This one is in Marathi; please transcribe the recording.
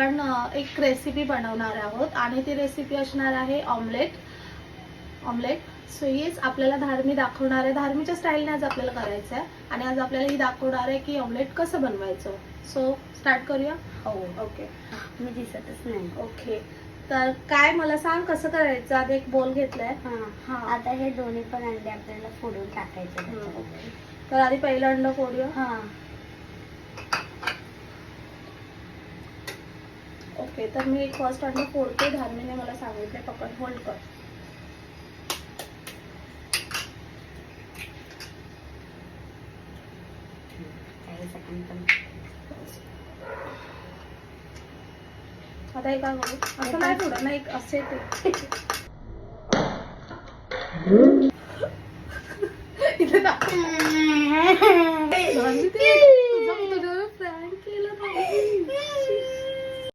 आपण एक रेसिपी बनवणार आहोत आणि ती रेसिपी असणार आहे ऑमलेट. सो येस आपल्याला मी दाखवणार आहे. धार्मीच्या स्टाईलने आज आपल्याला करायचं आहे आणि आज आपल्याला ही दाखवणार आहे की ऑमलेट कसं बनवायचं. सो स्टार्ट करूया. हो. ओके. मी दिसतच नाही. ओके, तर काय मला सांग कसं करायचं. आधी एक बोल घेतलाय. हा. आता हे दोन्ही पण अंडे आपल्याला फोडून टाकायचे त्याच्यामध्ये. तर आधी पहिलं अंड फोडूया. हा. ओके, तर मी एक फर्स्ट अंड फोडते. धार्मीने मला सांगितलंय. पकड, होल्ड कर. आता हे काय करू. असं नाही फोडत नाही, असे ते इथे टाक. धार्मी ते